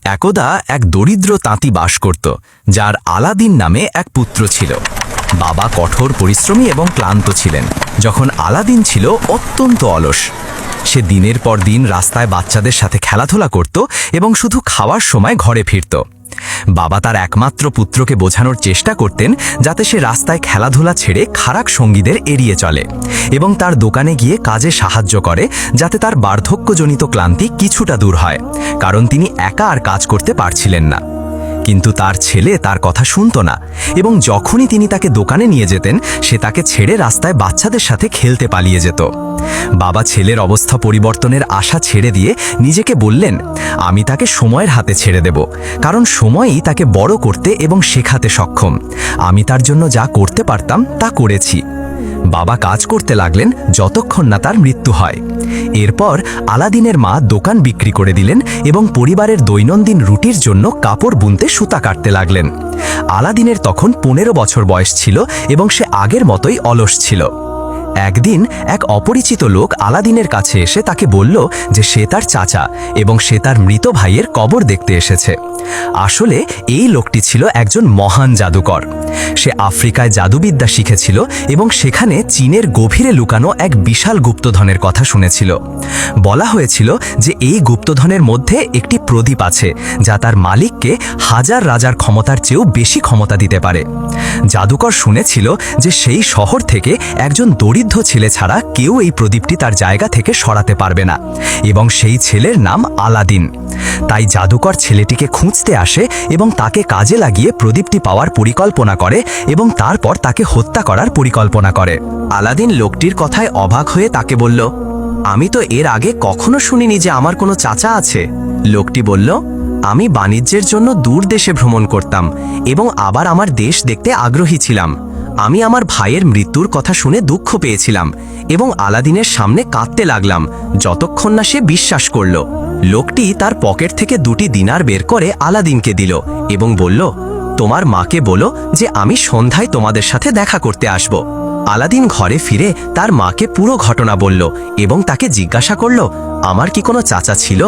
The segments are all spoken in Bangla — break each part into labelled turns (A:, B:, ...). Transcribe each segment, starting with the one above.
A: একদা এক দরিদ্র তাঁতি বাস করত, যার আলাদিন নামে এক পুত্র ছিল। বাবা কঠোর পরিশ্রমী এবং ক্লান্ত ছিলেন, যখন আলাদিন ছিল অত্যন্ত অলস। সে দিনের পর দিন রাস্তায় বাচ্চাদের সাথে খেলাধুলা করত এবং শুধু খাওয়ার সময় ঘরে ফিরত। বাবা তার একমাত্র পুত্রকে বোঝানোর চেষ্টা করতেন যাতে সে রাস্তায় খেলাধুলা ছেড়ে খারাপ সঙ্গীদের এড়িয়ে চলে এবং তার দোকানে গিয়ে কাজে সাহায্য করে, যাতে তার বার্ধক্যজনিত ক্লান্তি কিছুটা দূর হয়, কারণ তিনি একা আর কাজ করতে পারছিলেন না। কিন্তু তার ছেলে তার কথা শুনত না এবং যখনই তিনি তাকে দোকানে নিয়ে যেতেন, সে তাকে ছেড়ে রাস্তায় বাচ্চাদের সাথে খেলতে পালিয়ে যেত। বাবা ছেলের অবস্থা পরিবর্তনের আশা ছেড়ে দিয়ে নিজেকে বললেন, আমি তাকে সময়ের হাতে ছেড়ে দেব, কারণ সময়ই তাকে বড় করতে এবং শেখাতে সক্ষম। আমি তার জন্য যা করতে পারতাম তা করেছি। বাবা কাজ করতে লাগলেন যতক্ষণ না তার মৃত্যু হয়। এরপর আলাদিনের মা দোকান বিক্রি করে দিলেন এবং পরিবারের দৈনন্দিন রুটির জন্য কাপড় বুনতে সুতা কাটতে লাগলেন। আলাদিনের তখন 15 বছর বয়স ছিল এবং সে আগের মতোই অলস ছিল। একদিন এক অপরিচিত লোক আলাদিনের কাছে এসে তাকে বলল যে সে তার চাচা এবং সে তার মৃত ভাইয়ের কবর দেখতে এসেছে। আসলে এই লোকটি ছিল একজন মহান জাদুকর। সে আফ্রিকায় জাদুবিদ্যা শিখেছিল এবং সেখানে চীনের গভীরে লুকানো এক বিশাল গুপ্তধনের কথা শুনেছিল। বলা হয়েছিল যে এই গুপ্তধনের মধ্যে একটি প্রদীপ আছে, যা তার মালিককে হাজার রাজার ক্ষমতার চেয়েও বেশি ক্ষমতা দিতে পারে। জাদুকর শুনেছিল যে সেই শহর থেকে একজন দরিদ্র ছেলে ছাড়া কেউ এই প্রদীপটি তার জায়গা থেকে সরাতে পারবে না এবং সেই ছেলের নাম আলাদিন। তাই জাদুকর ছেলেটিকে খুঁজতে আসে এবং তাকে কাজে লাগিয়ে প্রদীপটি পাওয়ার পরিকল্পনা করে এবং তারপর তাকে হত্যা করার পরিকল্পনা করে। আলাদিন লোকটির কথায় অবাক হয়ে তাকে বলল, আমি তো এর আগে কখনো শুনিনি যে আমার কোনো চাচা আছে। লোকটি বলল, আমি বাণিজ্যের জন্য দূর দেশে ভ্রমণ করতাম এবং আবার আমার দেশ দেখতে আগ্রহী ছিলাম। আমি আমার ভাইয়ের মৃত্যুর কথা শুনে দুঃখ পেয়েছিলাম এবং আলাদিনের সামনে কাঁদতে লাগলাম যতক্ষণ না সে বিশ্বাস করল। লোকটি তার পকেট থেকে 2টি দিনার বের করে আলাদিনকে দিল এবং বলল, তোমার মাকে বলো যে আমি সন্ধ্যায় তোমাদের সাথে দেখা করতে আসব। আলাদিন ঘরে ফিরে তার মাকে পুরো ঘটনা বলল এবং তাকে জিজ্ঞাসা করল, আমার কি কোনো চাচা ছিল?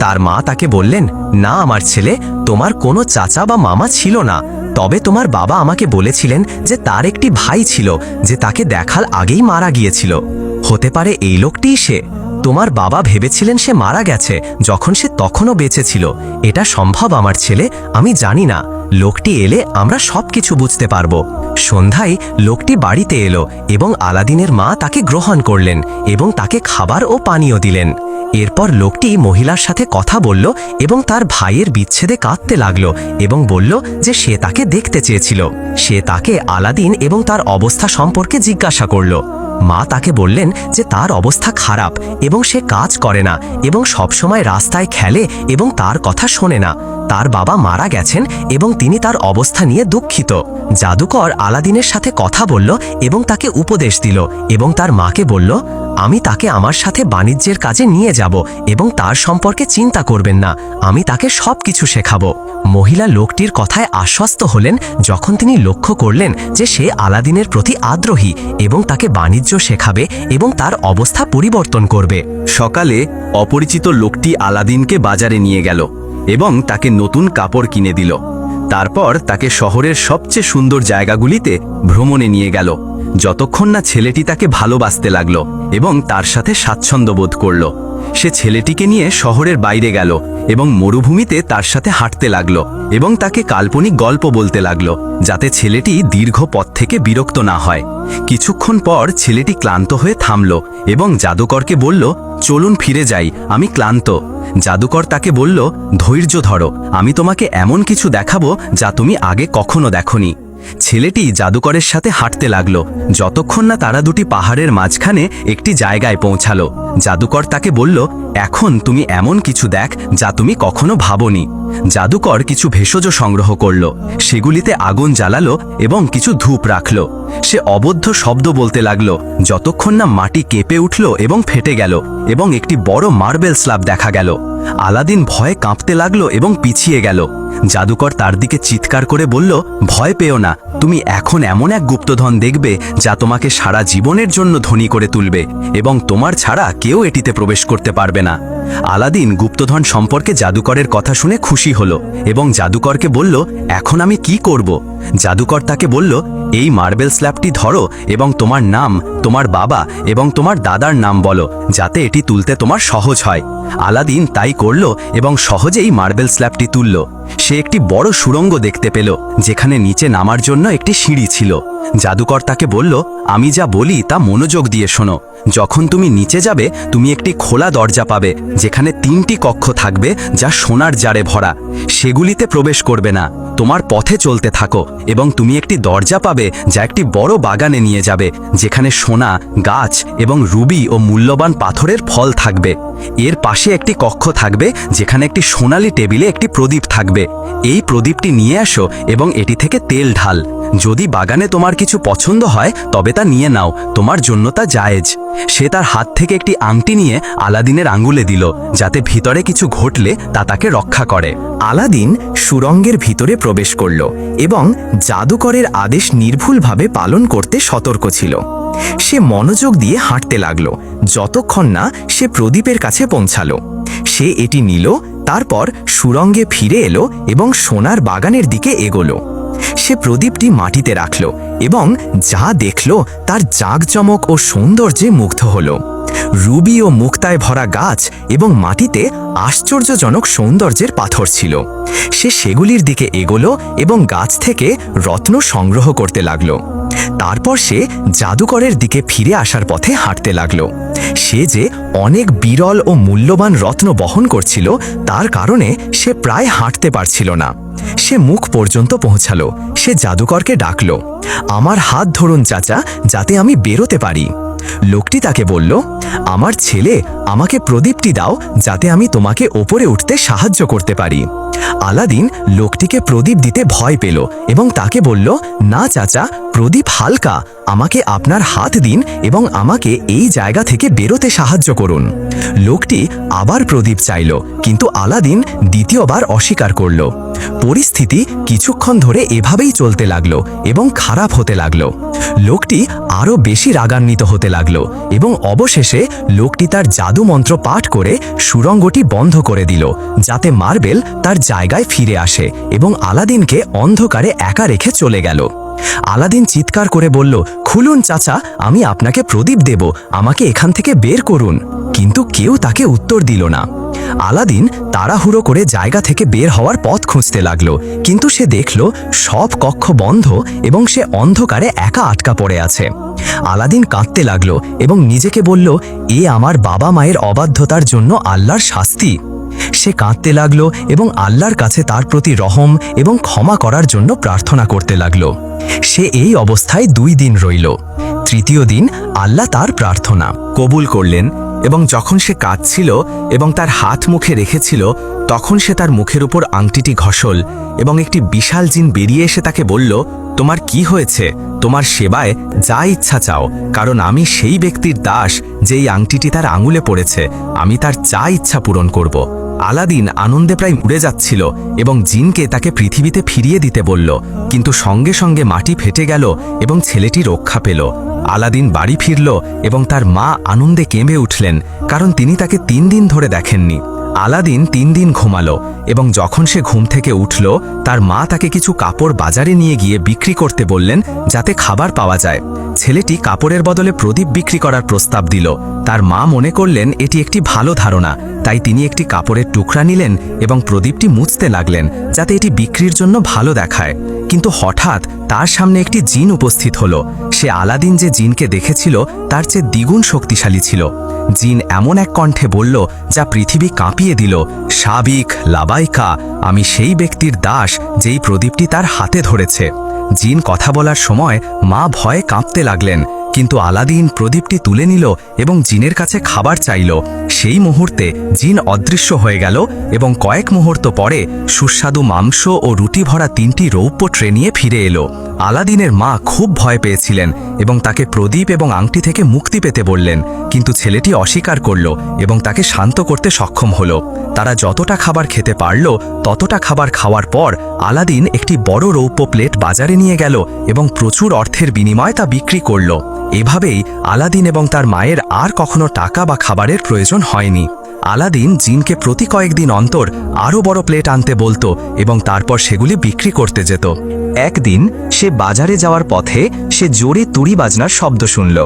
A: তার মা তাকে বললেন, না আমার ছেলে, তোমার কোনো চাচা বা মামা ছিল না। তবে তোমার বাবা আমাকে বলেছিলেন যে তার একটি ভাই ছিল যে তাকে দেখার আগেই মারা গিয়েছিল। হতে পারে এই লোকটিই সে। তোমার বাবা ভেবেছিলেন সে মারা গেছে যখন সে তখনও বেঁচে ছিল। এটা সম্ভব আমার ছেলে, আমি জানি না। লোকটি এলে আমরা সবকিছু বুঝতে পারবো। সন্ধ্যায় লোকটি বাড়িতে এলো এবং আলাদিনের মা তাকে গ্রহণ করলেন এবং তাকে খাবার ও পানীয় দিলেন। এরপর লোকটি মহিলার সাথে কথা বলল এবং তার ভাইয়ের বিচ্ছেদে কাঁদতে লাগলো এবং বলল যে সে তাকে দেখতে চেয়েছিল। সে তাকে আলাদিন এবং তার অবস্থা সম্পর্কে জিজ্ঞাসা করল। মা তাকে বললেন যে তার অবস্থা খারাপ এবং সে কাজ করে না এবং সবসময় রাস্তায় খেলে এবং তার কথা শোনে না। তার বাবা মারা গেছেন এবং তিনি তার অবস্থা নিয়ে দুঃখিত। জাদুকর আলাদিনের সাথে কথা বলল এবং তাকে উপদেশ দিল এবং তার মাকে বলল, আমি তাকে আমার সাথে বাণিজ্যের কাজে নিয়ে যাব এবং তার সম্পর্কে চিন্তা করবেন না, আমি তাকে সবকিছু শেখাবো। মহিলা লোকটির কথায় আশ্বস্ত হলেন যখন তিনি লক্ষ্য করলেন যে সে আলাদিনের প্রতি আগ্রহী এবং তাকে বাণিজ্য শেখাবে এবং তার অবস্থা পরিবর্তন করবে। সকালে অপরিচিত লোকটি আলাদিনকে বাজারে নিয়ে গেল এবং তাকে নতুন কাপড় কিনে দিল। তারপর তাকে শহরের সবচেয়ে সুন্দর জায়গাগুলিতে ভ্রমণে নিয়ে গেল, যতক্ষণ না ছেলেটি তাকে ভালোবাসতে লাগলো এবং তার সাথে স্বাচ্ছন্দ্য বোধ করল। সে ছেলেটিকে নিয়ে শহরের বাইরে গেল এবং মরুভূমিতে তার সাথে হাঁটতে লাগলো এবং তাকে কাল্পনিক গল্প বলতে লাগলো, যাতে ছেলেটি দীর্ঘ পথ থেকে বিরক্ত না হয়। কিছুক্ষণ পর ছেলেটি ক্লান্ত হয়ে থামল এবং জাদুকরকে বলল, চলুন ফিরে যাই, আমি ক্লান্ত। জাদুকর তাকে বলল, ধৈর্য ধরো, আমি তোমাকে এমন কিছু দেখাবো যা তুমি আগে কখনো দেখোনি। ছেলেটি জাদুকরের সাথে হাঁটতে লাগলো যতক্ষণ না তারা 2টি পাহাড়ের মাঝখানে একটি জায়গায় পৌঁছালো। জাদুকর তাকে বলল, এখন তুমি এমন কিছু দেখ যা তুমি কখনো ভাবোনি। জাদুকর কিছু ভেষজ সংগ্রহ করল, সেগুলিতে আগুন জ্বালালো এবং কিছু ধূপ রাখলো। সে অবদ্ধ শব্দ বলতে লাগলো যতক্ষণ না মাটি কেঁপে উঠল এবং ফেটে গেল এবং একটি বড় মার্বেল স্ল্যাব দেখা গেল। আলাদিন ভয়ে কাঁপতে লাগলো এবং পিছিয়ে গেল। জাদুকর তার দিকে চিৎকার করে বলল, ভয় পেও না, তুমি এখন এমন এক গুপ্তধন দেখবে যা তোমাকে সারা জীবনের জন্য ধনী করে তুলবে এবং তোমার ছাড়া কেউ এটিতে প্রবেশ করতে পারবে না। আলাদিন গুপ্তধন সম্পর্কে জাদুকরের কথা শুনে খুশি হলো এবং জাদুকরকে বলল, এখন আমি কি করব? জাদুকর তাকে বলল, এই মার্বেল স্ল্যাবটি ধরো এবং তোমার নাম, তোমার বাবা এবং তোমার দাদার নাম বলো, যাতে এটি তুলতে তোমার সহজ হয়। আলাদিন তাই করল এবং সহজেই মার্বেল স্ল্যাবটি তুলল। সে একটি বড় সুড়ঙ্গ দেখতে পেল, যেখানে নিচে নামার জন্য একটি সিঁড়ি ছিল। জাদুকর তাকে বলল, আমি যা বলি তা মনোযোগ দিয়ে শোনো। যখন তুমি নিচে যাবে, তুমি একটি খোলা দরজা পাবে, যেখানে 3টি কক্ষ থাকবে যা সোনার জারে ভরা। সেগুলিতে প্রবেশ করবে না, তোমার পথে চলতে থাকো এবং তুমি একটি দরজা পাবে যা একটি বড় বাগানে নিয়ে যাবে, যেখানে সোনা, গাছ এবং রুবি ও মূল্যবান পাথরের ফল থাকবে। এর পাশে একটি কক্ষ থাকবে যেখানে একটি সোনালী টেবিলে একটি প্রদীপ থাকবে। এই প্রদীপটি নিয়ে আসো এবং এটি থেকে তেল ঢাল। যদি বাগানে তোমার কিছু পছন্দ হয় তবে তা নিয়ে নাও, তোমার জন্য তা জায়েজ। সে তার হাত থেকে একটি আংটি নিয়ে আলাদিনের আঙ্গুলে দিল, যাতে ভিতরে কিছু ঘটলে তা তাকে রক্ষা করে। আলাদিন সুড়ঙ্গের ভিতরে প্রবেশ করল এবং জাদুকরের আদেশ নির্ভুলভাবে পালন করতে সতর্ক ছিল। সে মনোযোগ দিয়ে হাঁটতে লাগলো যতক্ষণ না সে প্রদীপের কাছে পৌঁছালো। সে এটি নিল, তারপর সুড়ঙ্গে ফিরে এলো এবং সোনার বাগানের দিকে এগোলো। সে প্রদীপটি মাটিতে রাখল এবং যা দেখল তার জাঁকজমক ও সৌন্দর্যে মুগ্ধ হল। রুবি ও মুক্তায় ভরা গাছ এবং মাটিতে আশ্চর্যজনক সৌন্দর্যের পাথর ছিল। সে সেগুলির দিকে এগোলো এবং গাছ থেকে রত্ন সংগ্রহ করতে লাগল। তারপর সে জাদুকরের দিকে ফিরে আসার পথে হাঁটতে লাগল। সে যে অনেক বিরল ও মূল্যবান রত্ন বহন করছিল, তার কারণে সে প্রায় হাঁটতে পারছিল না। সে মুখ পর্যন্ত পৌঁছালো। সে জাদুকরকে ডাকল, আমার হাত ধরুন চাচা, যাতে আমি বেরোতে পারি। লোকটি তাকে বলল, আমার ছেলে, আমাকে প্রদীপটি দাও, যাতে আমি তোমাকে ওপরে উঠতে সাহায্য করতে পারি। আলাদিন লোকটিকে প্রদীপ দিতে ভয় পেল এবং তাকে বলল, না চাচা, প্রদীপ হালকা, আমাকে আপনার হাত দিন এবং আমাকে এই জায়গা থেকে বেরোতে সাহায্য করুন। লোকটি আবার প্রদীপ চাইল, কিন্তু আলাদিন দ্বিতীয়বার অস্বীকার করল। পরিস্থিতি কিছুক্ষণ ধরে এভাবেই চলতে লাগলো এবং খারাপ হতে লাগলো। লোকটি আরো বেশি রাগান্বিত হতে লাগলো এবং অবশেষে লোকটি তার জাদু মন্ত্র পাঠ করে সুড়ঙ্গটি বন্ধ করে দিল, যাতে মার্বেল তার জায়গায় ফিরে আসে এবং আলাদিনকে অন্ধকারে একা রেখে চলে গেল। আলাদিন চিৎকার করে বলল, খুলুন চাচা, আমি আপনাকে প্রদীপ দেব, আমাকে এখান থেকে বের করুন। কিন্তু কেউ তাকে উত্তর দিল না। আলাদিন তাড়াহুড়ো করে জায়গা থেকে বের হওয়ার পথ খুঁজতে লাগলো, কিন্তু সে দেখল সব কক্ষ বন্ধ এবং সে অন্ধকারে একা আটকা পড়ে আছে। আলাদিন কাঁদতে লাগলো এবং নিজেকে বলল, এ আমার বাবা মায়ের অবাধ্যতার জন্য আল্লাহর শাস্তি। সে কাঁদতে লাগলো এবং আল্লাহর কাছে তার প্রতি রহম এবং ক্ষমা করার জন্য প্রার্থনা করতে লাগলো। সে এই অবস্থায় 2 দিন রইল। তৃতীয় দিন আল্লাহ তার প্রার্থনা কবুল করলেন এবং যখন সে কাঁদছিল এবং তার হাত মুখে রেখেছিল, তখন সে তার মুখের উপর আংটিটি ঘষল এবং একটি বিশাল জিন বেরিয়ে এসে তাকে বলল, তোমার কি হয়েছে? তোমার সেবায় যা ইচ্ছা চাও, কারণ আমি সেই ব্যক্তির দাস যেই আংটিটি তার আঙুলে পড়েছে, আমি তার যা ইচ্ছা পূরণ করব। আলাদিন আনন্দে প্রায় উড়ে যাচ্ছিল এবং জিনকে তাকে পৃথিবীতে ফিরিয়ে দিতে বলল, কিন্তু সঙ্গে সঙ্গে মাটি ফেটে গেল এবং ছেলেটি রক্ষা পেল। আলাদিন বাড়ি ফিরল এবং তার মা আনন্দে কেঁপে উঠলেন, কারণ তিনি তাকে 3 দিন ধরে দেখেননি। আলাদিন 3 দিন ঘুমালো এবং যখন সে ঘুম থেকে উঠল, তার মা তাকে কিছু কাপড় বাজারে নিয়ে গিয়ে বিক্রি করতে বললেন, যাতে খাবার পাওয়া যায়। ছেলেটি কাপড়ের বদলে প্রদীপ বিক্রি করার প্রস্তাব দিল। তার মা মনে করলেন এটি একটি ভালো ধারণা, তাই তিনি একটি কাপড়ের টুকরা নিলেন এবং প্রদীপটি মুছতে লাগলেন, যাতে এটি বিক্রির জন্য ভালো দেখায়। কিন্তু হঠাৎ তার সামনে একটি জিন উপস্থিত হলো। সে আলাদিন যে জিনকে দেখেছিল তার চেয়ে দ্বিগুণ শক্তিশালী ছিল। জিন এমন এক কণ্ঠে বলল, যা পৃথিবী কাঁপিয়ে দিল, সাবিক লাবাইকা, আমি সেই ব্যক্তির দাস যেই প্রদীপটি তার হাতে ধরেছে। জিন কথা বলার সময় মা ভয়ে কাঁপতে লাগলেন, কিন্তু আলাদিন প্রদীপটি তুলে নিল এবং জিনের কাছে খাবার চাইল। সেই মুহূর্তে জিন অদৃশ্য হয়ে গেল এবং কয়েক মুহূর্ত পরে সুস্বাদু মাংস ও রুটি ভরা 3টি রৌপ্য ট্রে নিয়ে ফিরে এলো। আলাদিনের মা খুব ভয় পেয়েছিলেন এবং তাকে প্রদীপ এবং আংটি থেকে মুক্তি পেতে বললেন, কিন্তু ছেলেটি অস্বীকার করল এবং তাকে শান্ত করতে সক্ষম হল। তারা যতটা খাবার খেতে পারল ততটা খাবার খাওয়ার পর আলাদিন একটি বড় রৌপ্য প্লেট বাজারে নিয়ে গেল এবং প্রচুর অর্থের বিনিময়ে তা বিক্রি করল। এভাবেই আলাদিন এবং তার মায়ের আর কখনো টাকা বা খাবারের প্রয়োজন হয়নি। আলাদিন জিনকে প্রতি কয়েকদিন অন্তর আরও বড় প্লেট আনতে বলতো এবং তারপর সেগুলি বিক্রি করতে যেত। একদিন সে বাজারে যাওয়ার পথে সে জোরে তুড়ি বাজনার শব্দ শুনল।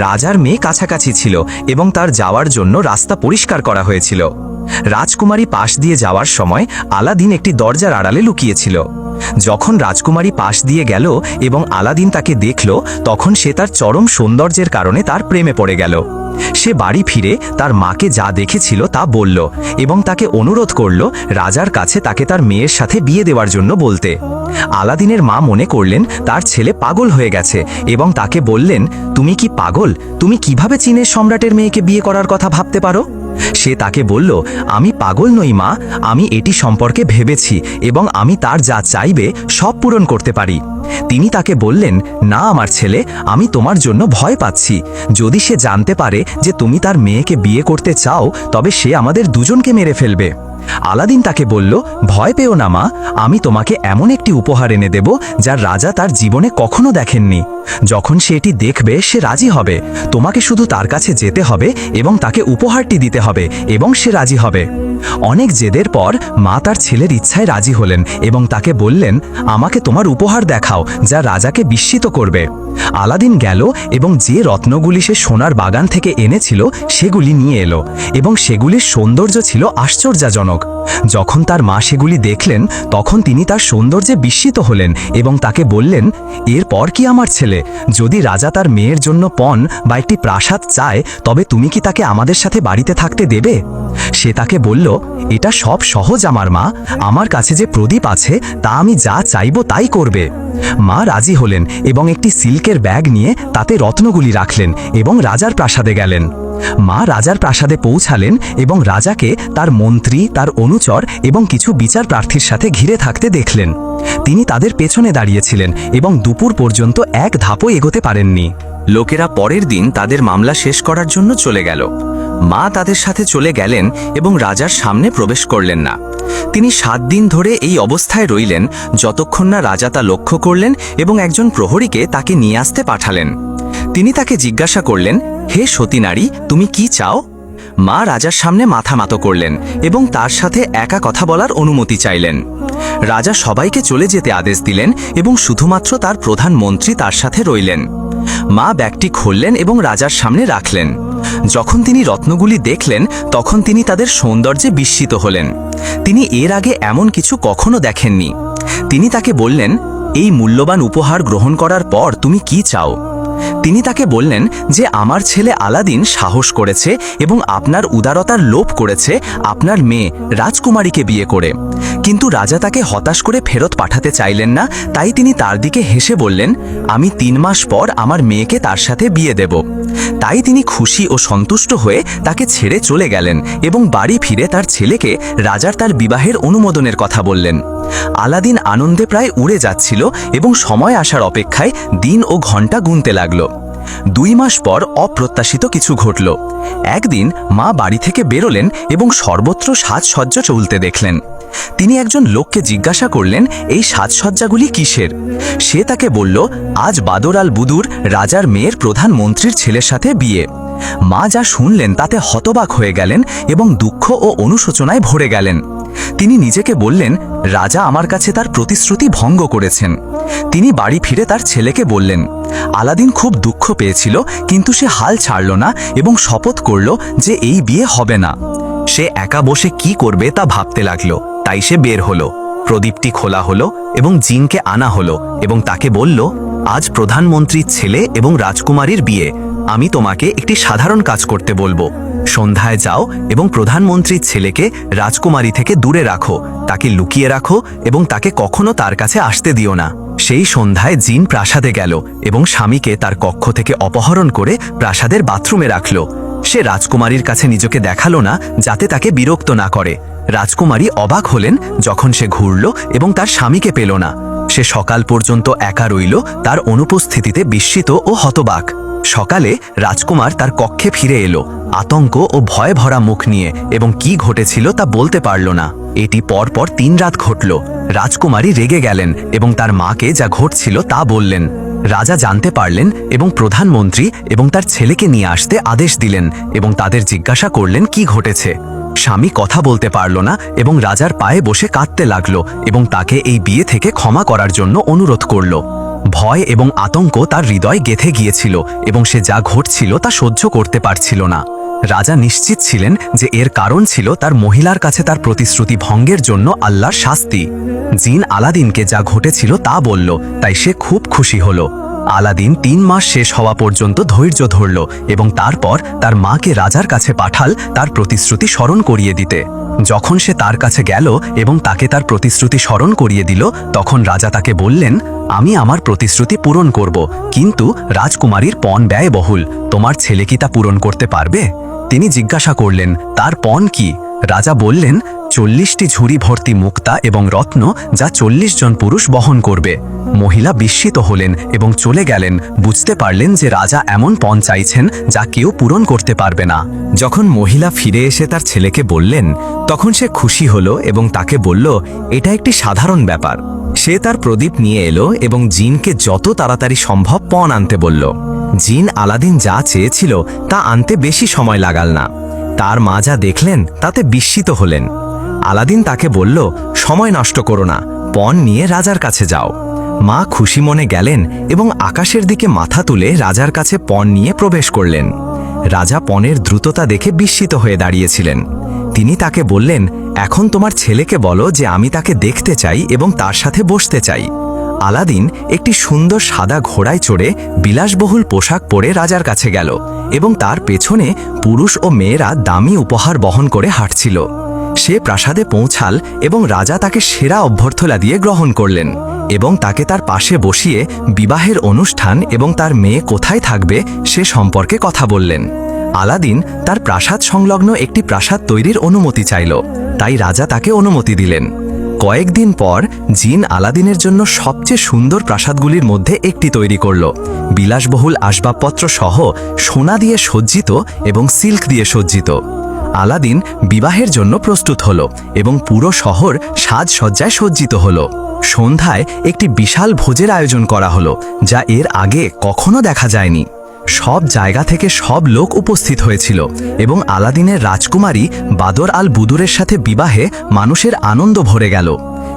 A: রাজার মেয়ে কাছাকাছি ছিল এবং তার যাওয়ার জন্য রাস্তা পরিষ্কার করা হয়েছিল। রাজকুমারী পাশ দিয়ে যাওয়ার সময় আলাদিন একটি দরজার আড়ালে লুকিয়েছিল। যখন রাজকুমারী পাশ দিয়ে গেল এবং আলাদিন তাকে দেখল, তখন সে তার চরম সৌন্দর্যের কারণে তার প্রেমে পড়ে গেল। সে বাড়ি ফিরে তার মাকে যা দেখেছিল তা বলল এবং তাকে অনুরোধ করল রাজার কাছে তাকে তার মেয়ের সাথে বিয়ে দেওয়ার জন্য বলতে। আলাদিনের মা মনে করলেন তার ছেলে পাগল হয়ে গেছে এবং তাকে বললেন, তুমি কি পাগল? তুমি কিভাবে চীনের সম্রাটের মেয়েকে বিয়ে করার কথা ভাবতে পারো? সে তাকে বলল, আমি পাগল নই মা, আমি এটি সম্পর্কে ভেবেছি এবং আমি তার যা চাইবে সব পূরণ করতে পারি। তিনি তাকে বললেন, না আমার ছেলে, আমি তোমার জন্য ভয় পাচ্ছি। যদি সে জানতে পারে যে তুমি তার মেয়েকে বিয়ে করতে চাও তবে সে আমাদের দুজনকে মেরে ফেলবে। আলাদিন তাকে বলল, ভয় পেও না মা, আমি তোমাকে এমন একটি উপহার এনে দেব যা রাজা তার জীবনে কখনো দেখেননি। যখন সে এটি দেখবে সে রাজি হবে। তোমাকে শুধু তার কাছে যেতে হবে এবং তাকে উপহারটি দিতে হবে এবং সে রাজি হবে। অনেক জেদের পর মা তার ছেলের ইচ্ছায় রাজি হলেন এবং তাকে বললেন, আমাকে তোমার উপহার দেখাও যা রাজাকে বিস্মিত করবে। আলাদিন গেল এবং যে রত্নগুলি সে সোনার বাগান থেকে এনেছিল সেগুলি নিয়ে এলো এবং সেগুলির সৌন্দর্য ছিল আশ্চর্যজনক। যখন তার মা সেগুলি দেখলেন তখন তিনি তার সৌন্দর্যে বিস্মিত হলেন এবং তাকে বললেন, এরপর কি আমার ছেলে? যদি রাজা তার মেয়ের জন্য পণ বা একটি প্রাসাদ চায় তবে তুমি কি তাকে আমাদের সাথে বাড়িতে থাকতে দেবে? সে তাকে বলল, এটা সব সহজ আমার মা, আমার কাছে যে প্রদীপ আছে তা আমি যা চাইব তাই করবে। মা রাজি হলেন এবং একটি সিল্কের ব্যাগ নিয়ে তাতে রত্নগুলি রাখলেন এবং রাজার প্রাসাদে গেলেন। মা রাজার প্রাসাদে পৌঁছালেন এবং রাজাকে তার মন্ত্রী, তার অনুচর এবং কিছু বিচার প্রার্থীর সাথে ঘিরে থাকতে দেখলেন। তিনি তাদের পেছনে দাঁড়িয়েছিলেন এবং দুপুর পর্যন্ত এক ধাপও এগোতে পারেননি। লোকেরা পরের দিন তাদের মামলা শেষ করার জন্য চলে গেল। মা তাদের সাথে চলে গেলেন এবং রাজার সামনে প্রবেশ করলেন না। তিনি 7 দিন ধরে এই অবস্থায় রইলেন যতক্ষণ না রাজা তা লক্ষ্য করলেন এবং একজন প্রহরীকে তাকে নিয়ে আসতে পাঠালেন। তিনি তাকে জিজ্ঞাসা করলেন, হে সতী নারী, তুমি কি চাও? মা রাজার সামনে মাথা নত করলেন এবং তার সাথে একা কথা বলার অনুমতি চাইলেন। রাজা সবাইকে চলে যেতে আদেশ দিলেন এবং শুধুমাত্র তার প্রধান মন্ত্রী তার সাথে রইলেন। মা ব্যাগটি খুললেন এবং রাজার সামনে রাখলেন। যখন তিনি রত্নগুলি দেখলেন তখন তিনি তাদের সৌন্দর্যে বিস্মিত হলেন। তিনি এর আগে এমন কিছু কখনো দেখেননি। তিনি তাকে বললেন, এই মূল্যবান উপহার গ্রহণ করার পর তুমি কি চাও? তিনি তাকে বললেন যে আমার ছেলে আলাদিন সাহস করেছে এবং আপনার উদারতার লোভ করেছে আপনার মেয়ে রাজকুমারীকে বিয়ে করে। কিন্তু রাজা তাকে হতাশ করে ফেরত পাঠাতে চাইলেন না, তাই তিনি তার দিকে হেসে বললেন, আমি 3 মাস পর আমার মেয়েকে তার সাথে বিয়ে দেব। তাই তিনি খুশি ও সন্তুষ্ট হয়ে তাকে ছেড়ে চলে গেলেন এবং বাড়ি ফিরে তার ছেলেকে রাজার তার বিবাহের অনুমোদনের কথা বললেন। আলাদিন আনন্দে প্রায় উড়ে যাচ্ছিল এবং সময় আসার অপেক্ষায় দিন ও ঘন্টা গুনতে লাগল। 2 মাস পর অপ্রত্যাশিত কিছু ঘটল। একদিন মা বাড়ি থেকে বেরোলেন এবং সর্বত্র সাজসজ্জা চলতে দেখলেন। তিনি একজন লোককে জিজ্ঞাসা করলেন, এই সাজসজ্জাগুলি কিসের? সে তাকে বলল, আজ বাদর আল বুদুর রাজার মেয়ের প্রধান মন্ত্রীর ছেলের সাথে বিয়ে। মা যা শুনলেন তাতে হতবাক হয়ে গেলেন এবং দুঃখ ও অনুশোচনায় ভরে গেলেন। তিনি নিজেকে বললেন, রাজা আমার কাছে তার প্রতিশ্রুতি ভঙ্গ করেছেন। তিনি বাড়ি ফিরে তার ছেলেকে বললেন। আলাদিন খুব দুঃখ পেয়েছিল, কিন্তু সে হাল ছাড়ল না এবং শপথ করল যে এই বিয়ে হবে না। সে একা বসে কি করবে তা ভাবতে লাগলো। তাই সে বের হলো। প্রদীপটি খোলা হলো এবং জিনকে আনা হলো এবং তাকে বলল, আজ প্রধানমন্ত্রীর ছেলে এবং রাজকুমারীর বিয়ে। আমি তোমাকে একটি সাধারণ কাজ করতে বলবো। সন্ধ্যায় যাও এবং প্রধানমন্ত্রীর ছেলেকে রাজকুমারী থেকে দূরে রাখো, তাকে লুকিয়ে রাখো এবং তাকে কখনো তার কাছে আসতে দিও না। সেই সন্ধ্যায় জিন প্রাসাদে গেল এবং স্বামীকে তার কক্ষ থেকে অপহরণ করে প্রাসাদের বাথরুমে রাখল। সে রাজকুমারীর কাছে নিজেকে দেখালো না যাতে তাকে বিরক্ত না করে। রাজকুমারী অবাক হলেন যখন সে ঘুরল এবং তার স্বামীকে পেল না। সে সকাল পর্যন্ত একা রইল, তার অনুপস্থিতিতে বিস্মিত ও হতবাক। সকালে রাজকুমার তার কক্ষে ফিরে এলো, আতঙ্ক ও ভয়ে ভরা মুখ নিয়ে, এবং কি ঘটেছিল তা বলতে পারল না। এটি পরপর 3 রাত ঘটল। রাজকুমারী রেগে গেলেন এবং তার মাকে যা ঘটছিল তা বললেন। রাজা জানতে পারলেন এবং প্রধানমন্ত্রী এবং তার ছেলেকে নিয়ে আসতে আদেশ দিলেন এবং তাদের জিজ্ঞাসা করলেন কি ঘটেছে। স্বামী কথা বলতে পারল না এবং রাজার পায়ে বসে কাঁদতে লাগল এবং তাকে এই বিয়ে থেকে ক্ষমা করার জন্য অনুরোধ করল। ভয় এবং আতঙ্ক তার হৃদয় গেঁথে গিয়েছিল এবং সে যা ঘটছিল তা সহ্য করতে পারছিল না। রাজা নিশ্চিত ছিলেন যে এর কারণ ছিল তার মহিলার কাছে তার প্রতিশ্রুতি ভঙ্গের জন্য আল্লাহর শাস্তি। জিন আলাদিনকে যা ঘটেছিল তা বলল, তাই সে খুব খুশি হল। আলাদিন 3 মাস শেষ হওয়া পর্যন্ত ধৈর্য ধরল এবং তারপর তার মাকে রাজার কাছে পাঠাল তার প্রতিশ্রুতি স্মরণ করিয়ে দিতে। যখন সে তার কাছে গেল এবং তাকে তার প্রতিশ্রুতি স্মরণ করিয়ে দিল, তখন রাজা তাকে বললেন, আমি আমার প্রতিশ্রুতি পূরণ করব, কিন্তু রাজকুমারীর পণ ব্যয়বহুল। তোমার ছেলে কি তা পূরণ করতে পারবে? তিনি জিজ্ঞাসা করলেন, তার পণ কি? রাজা বললেন, 40টি ঝুড়ি ভর্তি মুক্তা এবং রত্ন, যা 40 জন পুরুষ বহন করবে। মহিলা বিস্মিত হলেন এবং চলে গেলেন, বুঝতে পারলেন যে রাজা এমন পণ চাইছেন যা কেউ পূরণ করতে পারবে না। যখন মহিলা ফিরে এসে তার ছেলেকে বললেন, তখন সে খুশি হলো এবং তাকে বলল, এটা একটি সাধারণ ব্যাপার। সে তার প্রদীপ নিয়ে এলো এবং জিনকে যত তাড়াতাড়ি সম্ভব পণ আনতে বলল। জিন আলাদিন যা চেয়েছিল তা আনতে বেশি সময় লাগাল না। তার মা যা দেখলেন তাতে বিস্মিত হলেন। আলাদিন তাকে বলল, সময় নষ্ট করো না, পণ নিয়ে রাজার কাছে যাও। মা খুশি মনে গেলেন এবং আকাশের দিকে মাথা তুলে রাজার কাছে পণ নিয়ে প্রবেশ করলেন। রাজা পণের দ্রুততা দেখে বিস্মিত হয়ে দাঁড়িয়েছিলেন। তিনি তাকে বললেন, এখন তোমার ছেলেকে বলো যে আমি তাকে দেখতে চাই এবং তার সাথে বসতে চাই। আলাদিন একটি সুন্দর সাদা ঘোড়ায় চড়ে বিলাসবহুল পোশাক পরে রাজার কাছে গেল এবং তার পেছনে পুরুষ ও মেয়েরা দামি উপহার বহন করে হাঁটছিল। সে প্রাসাদে পৌঁছাল এবং রাজা তাকে সেরা অভ্যর্থনা দিয়ে গ্রহণ করলেন এবং তাকে তার পাশে বসিয়ে বিবাহের অনুষ্ঠান এবং তার মেয়ে কোথায় থাকবে সে সম্পর্কে কথা বললেন। আলাদিন তার প্রাসাদ সংলগ্ন একটি প্রাসাদ তৈরির অনুমতি চাইল, তাই রাজা তাকে অনুমতি দিলেন। কয়েকদিন পর জিন আলাদিনের জন্য সবচেয়ে সুন্দর প্রাসাদগুলির মধ্যে একটি তৈরি করল, বিলাসবহুল আসবাবপত্র সহ, সোনা দিয়ে সজ্জিত এবং সিল্ক দিয়ে সজ্জিত। আলাদিন বিবাহের জন্য প্রস্তুত হল এবং পুরো শহর সাজসজ্জায় সজ্জিত হল। সন্ধ্যায় একটি বিশাল ভোজের আয়োজন করা হলো, যা এর আগে কখনো দেখা যায়নি। সব জায়গা থেকে সব লোক উপস্থিত হয়েছিল এবং আলাদিনের রাজকুমারী বাদর আল বুদুরের সাথে বিবাহে মানুষের আনন্দ ভরে গেল।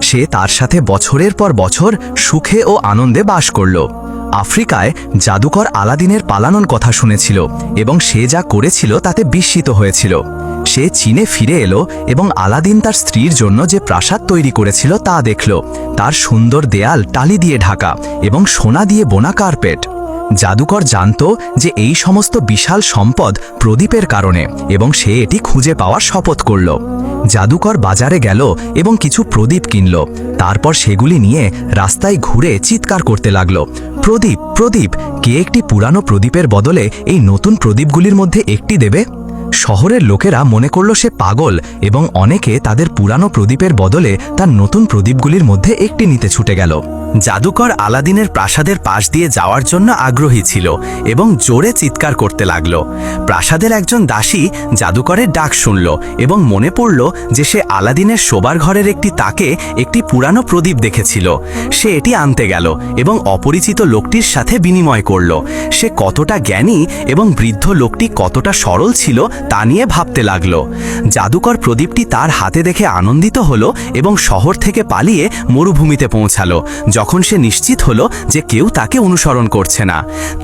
A: সে তার সাথে বছরের পর বছর সুখে ও আনন্দে বাস করল। আফ্রিকায় জাদুকর আলাদিনের পালানোর কথা শুনেছিল এবং সে যা করেছিল তাতে বিস্মিত হয়েছিল। সে চীনে ফিরে এলো এবং আলাদিন তার স্ত্রীর জন্য যে প্রাসাদ তৈরি করেছিল তা দেখল। তার সুন্দর দেয়াল টালি দিয়ে ঢাকা এবং সোনা দিয়ে বোনা কার্পেট। জাদুকর জানত যে এই সমস্ত বিশাল সম্পদ প্রদীপের কারণে এবং সে এটি খুঁজে পাওয়ার শপথ করল। জাদুকর বাজারে গেল এবং কিছু প্রদীপ কিনল। তারপর সেগুলি নিয়ে রাস্তায় ঘুরে চিৎকার করতে লাগল, প্রদীপ, প্রদীপ! কে একটি পুরানো প্রদীপের বদলে এই নতুন প্রদীপগুলির মধ্যে একটি দেবে? শহরের লোকেরা মনে করল সে পাগল এবং অনেকে তাদের পুরানো প্রদীপের বদলে তার নতুন প্রদীপগুলির মধ্যে একটি নিতে ছুটে গেল। জাদুকর আলাদিনের প্রাসাদের পাশ দিয়ে যাওয়ার জন্য আগ্রহী ছিল এবং জোরে চিৎকার করতে লাগল। প্রাসাদের একজন দাসী জাদুকরের ডাক শুনল এবং মনে পড়ল যে সে আলাদিনের শোবার ঘরের একটি তাকে একটি পুরানো প্রদীপ দেখেছিল। সে এটি আনতে গেল এবং অপরিচিত লোকটির সাথে বিনিময় করল। সে কতটা জ্ঞানী এবং বৃদ্ধ লোকটি কতটা সরল ছিল তা নিয়ে ভাবতে লাগল। জাদুকর প্রদীপটি তার হাতে দেখে আনন্দিত হলো এবং শহর থেকে পালিয়ে মরুভূমিতে পৌঁছালো, যখন সে নিশ্চিত হলো যে কেউ তাকে অনুসরণ করছে না।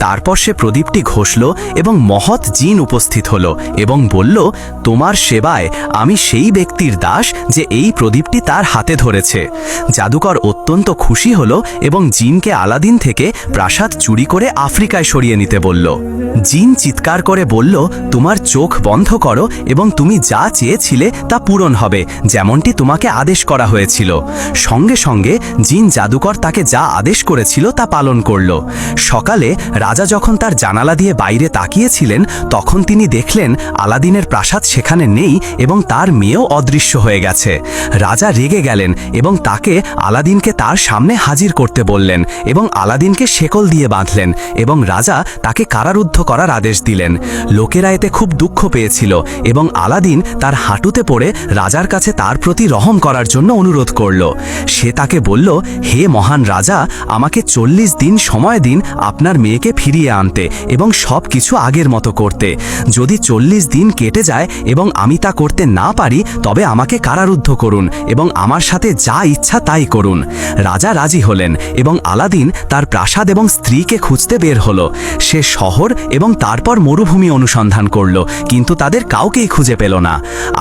A: তারপর সে প্রদীপটি ঘষল এবং মহৎ জিন উপস্থিত হলো এবং বলল, তোমার সেবায় আমি সেই ব্যক্তির দাস যে এই প্রদীপটি তার হাতে ধরেছে। জাদুকর অত্যন্ত খুশি হলো এবং জিনকে আলাদিন থেকে প্রাসাদ চুরি করে আফ্রিকায় সরিয়ে নিতে বলল। জিন চিৎকার করে বলল, তোমার চোখ বন্ধ করো এবং তুমি যা চেয়েছিলে তা পূরণ হবে, যেমনটি তোমাকে আদেশ করা হয়েছিল। সঙ্গে সঙ্গে জিন জাদুকর তাকে যা আদেশ করেছিল তা পালন করল। সকালে রাজা যখন তার জানালা দিয়ে বাইরে তাকিয়েছিলেন, তখন তিনি দেখলেন আলাদিনের প্রাসাদ সেখানে নেই এবং তার মেয়েও অদৃশ্য হয়ে গেছে। রাজা রেগে গেলেন এবং তাকে আলাদিনকে তার সামনে হাজির করতে বললেন এবং আলাদিনকে শেকল দিয়ে বাঁধলেন এবং রাজা তাকে কারারুদ্ধ করার আদেশ দিলেন। লোকেরা এতে খুব দুঃখ পেয়েছিল এবং আলাদিন তার হাঁটুতে পড়ে রাজার কাছে তার প্রতি রহম করার জন্য অনুরোধ করল। সে তাকে বলল, হে মহান রাজা, আমাকে 40 দিন সময় দিন আপনার মেয়েকে ফিরিয়ে আনতে এবং সব কিছু আগের মতো করতে। যদি 40 দিন কেটে যায় এবং আমি তা করতে না পারি, তবে আমাকে কারারুদ্ধ করুন এবং আমার সাথে যা ইচ্ছা তাই করুন। রাজা রাজি হলেন এবং আলাদিন তার প্রাসাদ এবং স্ত্রীকে খুঁজতে বের হলো। সে শহর এবং তারপর মরুভূমি অনুসন্ধান করল, কিন্তু তাদের কাউকেই খুঁজে পেল না।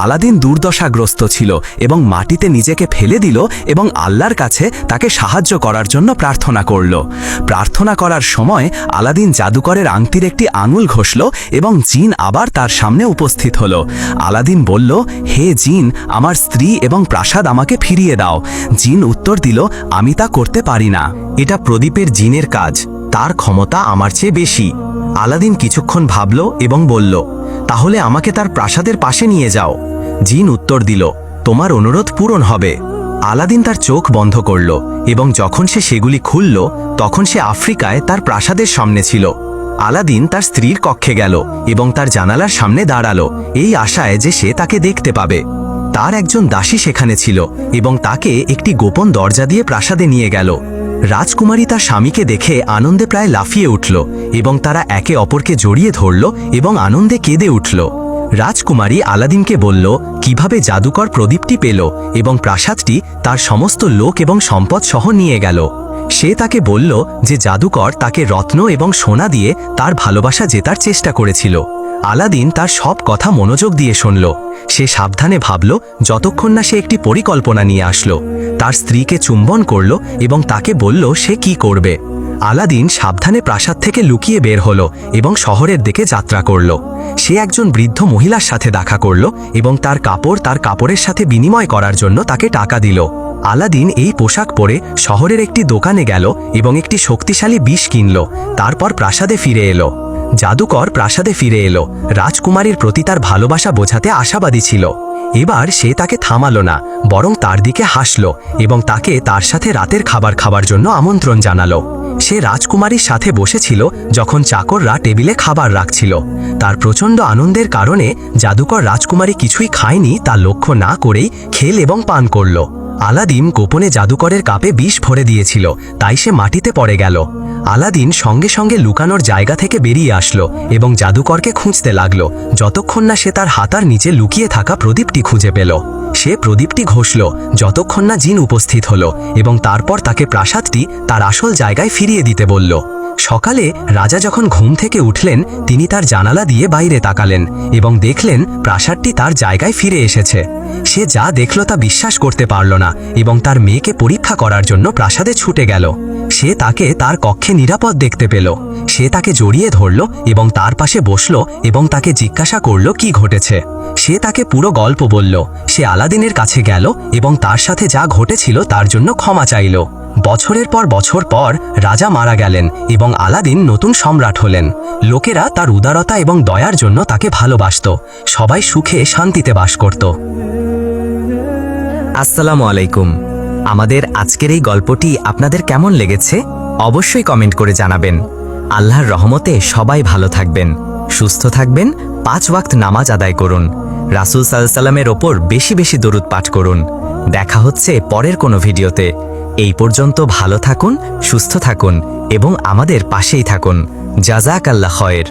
A: আলাদিন দুর্দশাগ্রস্ত ছিল এবং মাটিতে নিজেকে ফেলে দিল এবং আল্লাহর কাছে তাকে সাহায্য করার জন্য প্রার্থনা করল। প্রার্থনা করার সময় আলাদিন জাদুকরের আংটির একটি আঙুল ঘষল এবং জিন আবার তার সামনে উপস্থিত হলো। আলাদিন বলল, হে জিন, আমার স্ত্রী এবং প্রাসাদ আমাকে ফিরিয়ে দাও। জিন উত্তর দিল, আমি তা করতে পারি না। এটা প্রদীপের জিনের কাজ, তার ক্ষমতা আমার চেয়ে বেশি। আলাদিন কিছুক্ষণ ভাবল এবং বলল, তাহলে আমাকে তার প্রাসাদের পাশে নিয়ে যাও। জিন উত্তর দিল, তোমার অনুরোধ পূরণ হবে। আলাদিন তার চোখ বন্ধ করল এবং যখন সে সেগুলি খুলল, তখন সে আফ্রিকায় তার প্রাসাদের সামনে ছিল। আলাদিন তার স্ত্রীর কক্ষে গেল এবং তার জানালার সামনে দাঁড়ালো, এই আশায় যে সে তাকে দেখতে পাবে। তার একজন দাসী সেখানে ছিল এবং তাকে একটি গোপন দরজা দিয়ে প্রাসাদে নিয়ে গেল। রাজকুমারী তার স্বামীকে দেখে আনন্দে প্রায় লাফিয়ে উঠল এবং তারা একে অপরকে জড়িয়ে ধরল এবং আনন্দে কেঁদে উঠল। রাজকুমারী আলাদিনকে বলল কিভাবে জাদুকর প্রদীপটি পেল এবং প্রাসাদটি তার সমস্ত লোক এবং সম্পদ সহ নিয়ে গেল। সে তাকে বলল যে জাদুকর তাকে রত্ন এবং সোনা দিয়ে তার ভালোবাসা জেতার চেষ্টা করেছিল। আলাদিন তার সব কথা মনোযোগ দিয়ে শুনল। সে সাবধানে ভাবল যতক্ষণ না সে একটি পরিকল্পনা নিয়ে আসলো। তার স্ত্রীকে চুম্বন করল এবং তাকে বলল সে কি করবে। আলাদিন সাবধানে প্রাসাদ থেকে লুকিয়ে বের হলো এবং শহরের দিকে যাত্রা করল। সে একজন বৃদ্ধ মহিলার সাথে দেখা করল এবং তার কাপড়ের সাথে বিনিময় করার জন্য তাকে টাকা দিল। আলাদিন এই পোশাক পরে শহরের একটি দোকানে গেল এবং একটি শক্তিশালী বিষ কিনল। তারপর প্রাসাদে ফিরে এলো। জাদুকর প্রাসাদে ফিরে এলো। রাজকুমারীর প্রতি তার ভালোবাসা বোঝাতে আশাবাদী ছিল। এবার সে তাকে থামালো না, বরং তার দিকে হাসল এবং তাকে তার সাথে রাতের খাবার খাবার জন্য আমন্ত্রণ জানালো। সে রাজকুমারীর সাথে বসেছিল যখন চাকররা টেবিলে খাবার রাখছিল। তার প্রচণ্ড আনন্দের কারণে জাদুকর রাজকুমারী কিছুই খায়নি তা লক্ষ্য না করেই খেল এবং পান করল। আলাদিন গোপনে জাদুকরের কাপে বিষ ভরে দিয়েছিল, তাই সে মাটিতে পড়ে গেল। আলাদিন সঙ্গে সঙ্গে লুকানোর জায়গা থেকে বেরিয়ে আসলো এবং জাদুকরকে খুঁজতে লাগলো, যতক্ষণ না সে তার হাতার নিচে লুকিয়ে থাকা প্রদীপটি খুঁজে পেল। সে প্রদীপটি ঘষল যতক্ষণ না জিন উপস্থিত হলো এবং তারপর তাকে প্রাসাদটি তার আসল জায়গায় ফিরিয়ে দিতে বলল। সকালে রাজা যখন ঘুম থেকে উঠলেন, তিনি তার জানালা দিয়ে বাইরে তাকালেন এবং দেখলেন প্রাসাদটি তার জায়গায় ফিরে এসেছে। সে যা দেখল তা বিশ্বাস করতে পারল না এবং তার মেয়েকে পরীক্ষা করার জন্য প্রাসাদে ছুটে গেল। সে তাকে তার কক্ষে নিরাপদ দেখতে পেল। সে তাকে জড়িয়ে ধরল এবং তার পাশে বসল এবং তাকে জিজ্ঞাসা করল কি ঘটেছে। সে তাকে পুরো গল্প বলল। সে আলাদিনের কাছে গেল এবং তার সাথে যা ঘটেছিল তার জন্য ক্ষমা চাইল। বছরের পর বছর পর রাজা মারা গেলেন এবং আলাদিন নতুন সম্রাট হলেন। লোকেরা তার উদারতা এবং দয়ার জন্য তাকে ভালোবাসত। সবাই সুখে শান্তিতে বাস করত।
B: আসসালামু আলাইকুম। আমাদের আজকের এই গল্পটি আপনাদের কেমন লেগেছে অবশ্যই কমেন্ট করে জানাবেন। আল্লাহর রহমতে সবাই ভালো থাকবেন, সুস্থ থাকবেন, 5 ওয়াক্ত নামাজ আদায় করুন, রাসূল সাল্লাল্লাহু আলাইহি ওয়াসাল্লামের ওপর বেশি বেশি দরুদ পাঠ করুন। দেখা হচ্ছে পরের কোনো ভিডিওতে। এই পর্যন্ত ভালো থাকুন, সুস্থ থাকুন এবং আমাদের পাশেই থাকুন। জাযাকাল্লাহ খয়ের।